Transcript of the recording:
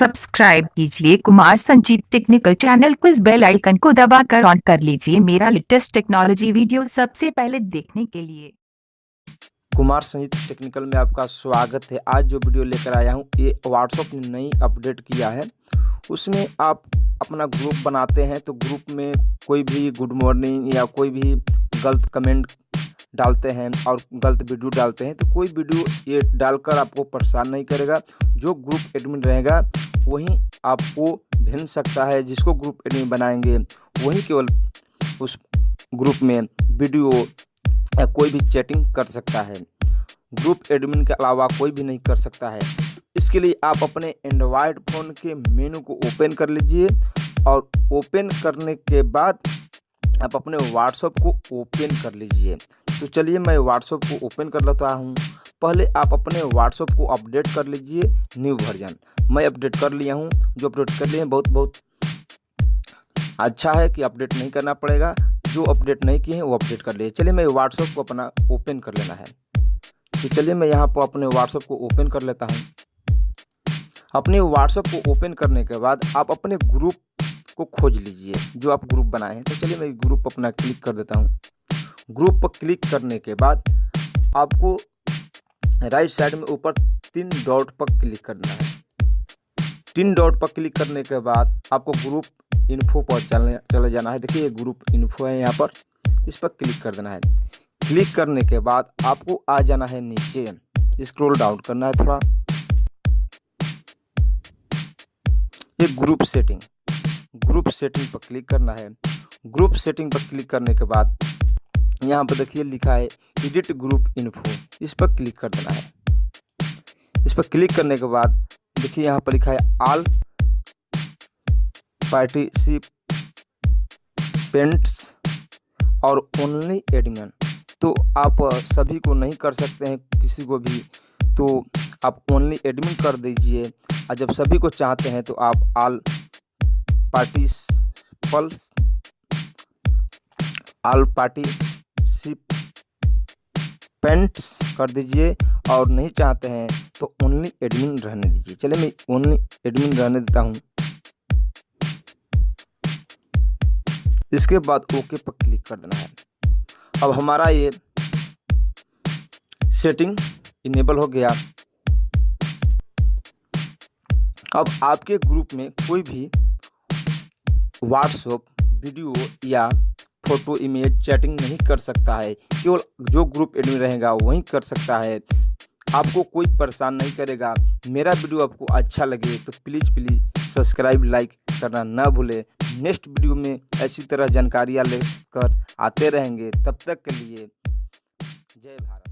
Subscribe कीजिए Kumar Sanjeet technical channel को, इस बेल आइकन को दबाकर ऑन कर लीजिए मेरा लेटेस्ट टेक्नोलॉजी वीडियो सबसे पहले देखने के लिए। कुमार संजीत टेक्निकल में आपका स्वागत है। आज जो वीडियो लेकर आया हूँ ये व्हाट्सएप ने नई अपडेट किया है। उसमें आप अपना ग्रुप बनाते हैं तो ग्रुप में कोई भी गुड मॉर्निंग या कोई भी गलत कमेंट डालते हैं और गलत वीडियो डालते हैं तो कोई वीडियो ये डालकर आपको परेशान नहीं करेगा। जो ग्रुप एडमिन रहेगा वही आपको भेज सकता है। जिसको ग्रुप एडमिन बनाएंगे वही केवल उस ग्रुप में वीडियो या कोई भी चैटिंग कर सकता है। ग्रुप एडमिन के अलावा कोई भी नहीं कर सकता है। इसके लिए आप अपने एंड्रॉयड फ़ोन के मेनू को ओपन कर लीजिए और ओपन करने के बाद आप अपने व्हाट्सएप को ओपन कर लीजिए। तो चलिए मैं व्हाट्सएप को ओपन कर लेता हूँ। पहले आप अपने व्हाट्सएप को अपडेट कर लीजिए न्यू वर्जन। मैं अपडेट कर लिया हूँ। जो अपडेट कर लिए बहुत अच्छा है कि अपडेट नहीं करना पड़ेगा। जो अपडेट नहीं किए हैं वो अपडेट कर लिए। चलिए मैं व्हाट्सएप को अपना ओपन कर लेना है। तो चलिए मैं यहाँ पर अपने व्हाट्सएप को ओपन कर लेता हूँ। अपने व्हाट्सएप को ओपन करने के बाद आप अपने ग्रुप को खोज लीजिए जो आप ग्रुप बनाए हैं। तो चलिए मैं ग्रुप अपना क्लिक कर देता हूँ। ग्रुप पर क्लिक करने के बाद आपको राइट साइड में ऊपर 3 डॉट पर क्लिक करना है। 3 डॉट पर क्लिक करने के बाद आपको ग्रुप इन्फो पर चले जाना है। देखिए ये ग्रुप इन्फो है, यहाँ पर इस पर क्लिक कर देना है। क्लिक करने के बाद आपको आ जाना है नीचे, स्क्रॉल डाउन करना है थोड़ा। ये ग्रुप सेटिंग पर क्लिक करना है। ग्रुप सेटिंग पर क्लिक करने के बाद यहाँ पर देखिए लिखा है एडिट ग्रुप इन्फो, इस पर क्लिक कर देना है। इस पर क्लिक करने के बाद देखिए यहाँ पर लिखा है ऑल पार्टिसिपेंट्स और ओनली एडमिन। तो आप सभी को नहीं कर सकते हैं, किसी को भी, तो आप ओनली एडमिन कर दीजिए। और जब सभी को चाहते हैं तो आप ऑल पार्टिसिपेंट्स कर दीजिए और नहीं चाहते हैं तो ओनली एडमिन रहने दीजिए। चलिए मैं ओनली एडमिन रहने देता हूँ। इसके बाद ओके पर क्लिक कर देना है। अब हमारा ये सेटिंग इनेबल हो गया। अब आपके ग्रुप में कोई भी व्हाट्सएप वीडियो या फोटो इमेज चैटिंग नहीं कर सकता है। केवल जो ग्रुप एडमिन रहेगा वही कर सकता है। आपको कोई परेशान नहीं करेगा। मेरा वीडियो आपको अच्छा लगे तो प्लीज़ सब्सक्राइब लाइक करना ना भूलें। नेक्स्ट वीडियो में ऐसी तरह जानकारियाँ लेकर आते रहेंगे। तब तक के लिए जय भारत।